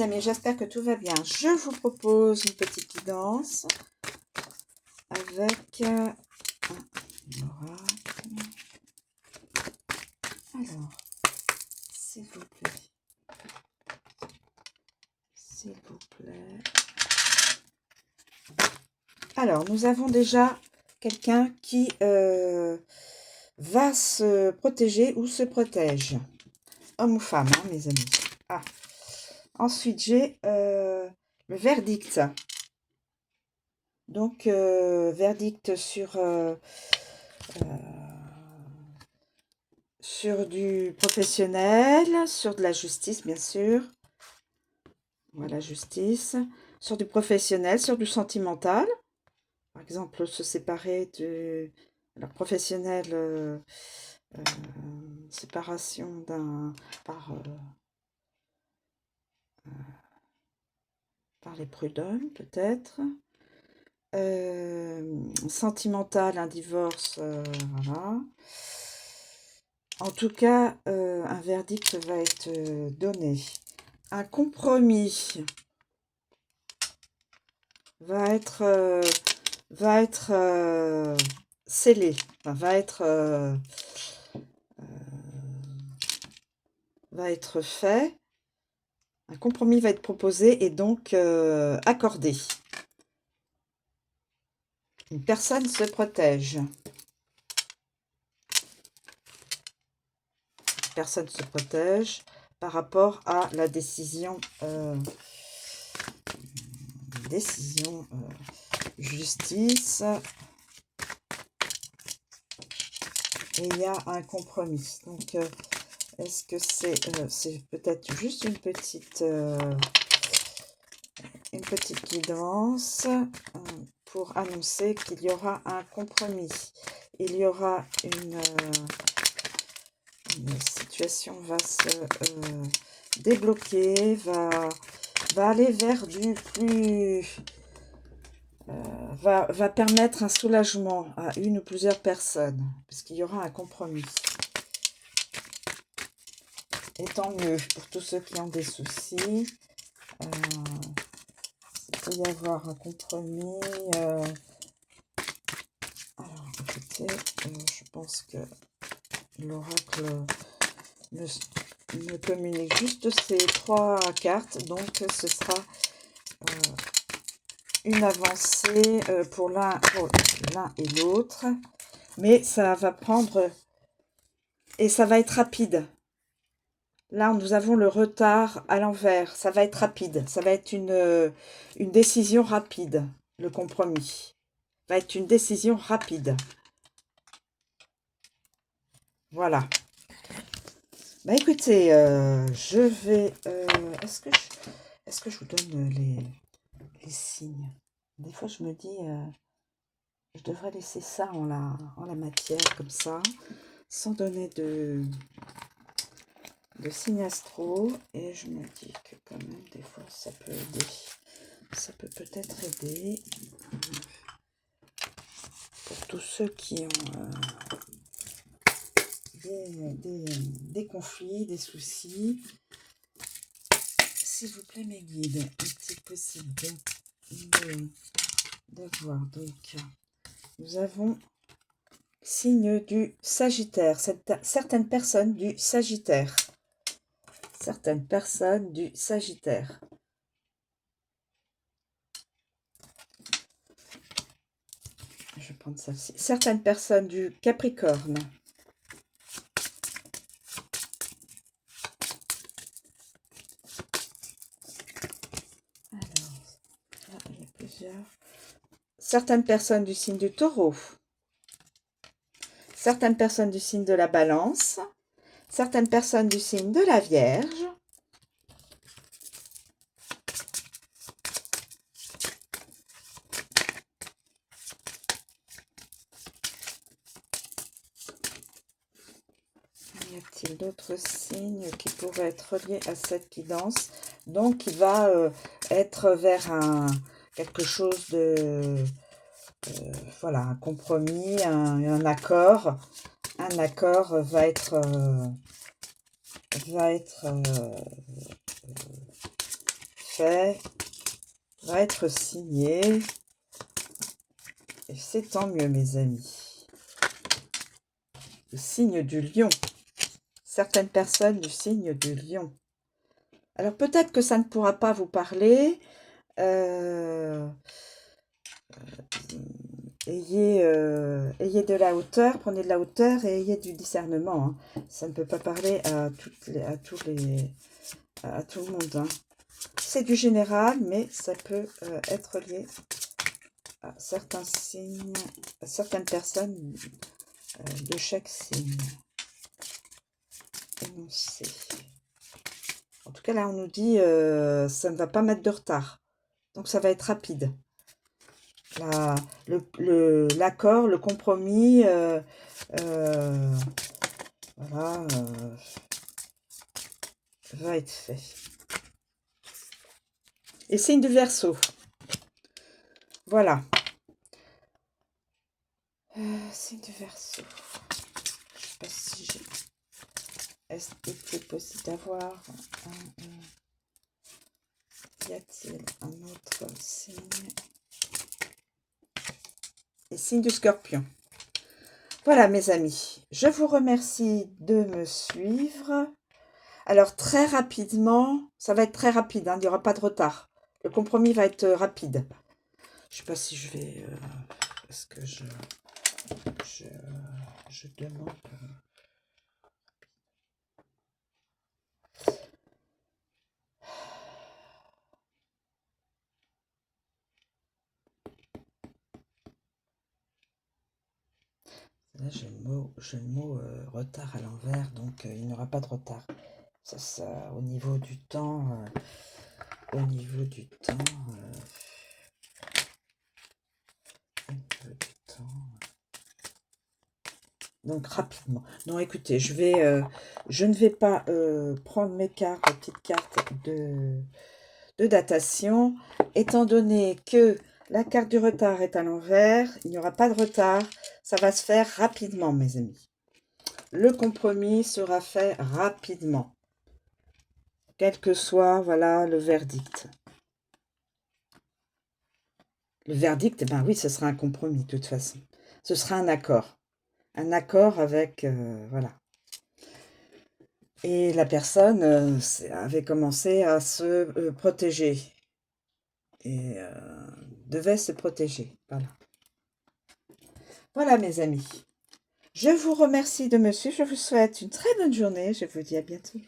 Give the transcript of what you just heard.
Amis, j'espère que tout va bien. Je vous propose une petite guidance avec un oracle. Alors, s'il vous plaît. S'il vous plaît. Alors, nous avons déjà quelqu'un qui va se protéger ou se protège. Homme ou femme, hein, mes amis. Ah. Ensuite, j'ai le verdict. Donc, verdict sur du professionnel, sur de la justice, bien sûr. Voilà, justice. Sur du professionnel, sur du sentimental. Par exemple, se séparer de la professionnelle, séparation par les prud'hommes, peut-être. Sentimental, un divorce, voilà. En tout cas, un verdict va être donné. Un compromis va être scellé, enfin, va être fait. Un compromis va être proposé et donc accordé. Une personne se protège. Une personne se protège par rapport à la décision justice. Et il y a un compromis. Donc, est-ce que c'est peut-être juste une petite guidance pour annoncer qu'il y aura un compromis. Il y aura une situation va se débloquer, va aller vers du plus... va permettre un soulagement à une ou plusieurs personnes, puisqu'il y aura un compromis. Et tant mieux pour tous ceux qui ont des soucis. Il peut y avoir un compromis. Alors, écoutez, je pense que l'oracle me communique juste ces 3 cartes. Donc, ce sera une avancée pour l'un et l'autre. Mais ça va prendre... Et ça va être rapide. Là, nous avons le retard à l'envers. Ça va être rapide. Ça va être une décision rapide. Le compromis va être une décision rapide. Voilà. Bah écoutez, je vais... est-ce que je vous donne les signes? Des fois, je me dis... je devrais laisser ça en la matière, comme ça, sans donner de signes astro, et je me dis que quand même des fois ça peut aider, ça peut peut-être aider pour tous ceux qui ont des conflits, des soucis. S'il vous plaît mes guides, est-il possible de voir? Donc nous avons signe du Sagittaire, certaines personnes du Sagittaire. Certaines personnes du Sagittaire. Je vais prendre celle-ci. Certaines personnes du Capricorne. Alors, là, il y a plusieurs. Certaines personnes du signe du Taureau. Certaines personnes du signe de la Balance. Certaines personnes du signe de la Vierge. Y a-t-il d'autres signes qui pourraient être reliés à cette guidance? Donc, il va être vers quelque chose de... voilà, un compromis, un accord. Un accord va être fait, va être signé. Et c'est tant mieux, mes amis. Le signe du lion. Certaines personnes du signe du lion. Alors peut-être que ça ne pourra pas vous parler. Ayez de la hauteur, prenez de la hauteur et ayez du discernement. Hein. Ça ne peut pas parler à tout le monde. Hein. C'est du général, mais ça peut être lié à certains signes, à certaines personnes de chaque signe. Énoncé. En tout cas, là, on nous dit ça ne va pas mettre de retard. Donc, ça va être rapide. L'accord, le compromis, voilà, va être fait. Et signe du Verseau. Voilà. Signe du Verseau. Je ne sais pas si j'ai... Est-ce qu'il est possible d'avoir y a-t-il un autre signe? Et signe du Scorpion. Voilà, mes amis. Je vous remercie de me suivre. Alors, très rapidement, ça va être très rapide, hein, il n'y aura pas de retard. Le compromis va être rapide. Je ne sais pas si je vais... Est-ce que je demande... Là, j'ai le mot retard à l'envers, donc il n'y aura pas de retard. Ça, au niveau du temps... Donc rapidement. Non, écoutez, je ne vais pas prendre mes petites cartes de datation, étant donné que la carte du retard est à l'envers, il n'y aura pas de retard, ça va se faire rapidement, mes amis. Le compromis sera fait rapidement, quel que soit, voilà, le verdict. Le verdict, ben oui, ce sera un compromis, de toute façon. Ce sera un accord. Un accord avec, voilà. Et la personne avait commencé à se protéger. Et devait se protéger. Voilà. Voilà, mes amis. Je vous remercie de me suivre. Je vous souhaite une très bonne journée. Je vous dis à bientôt.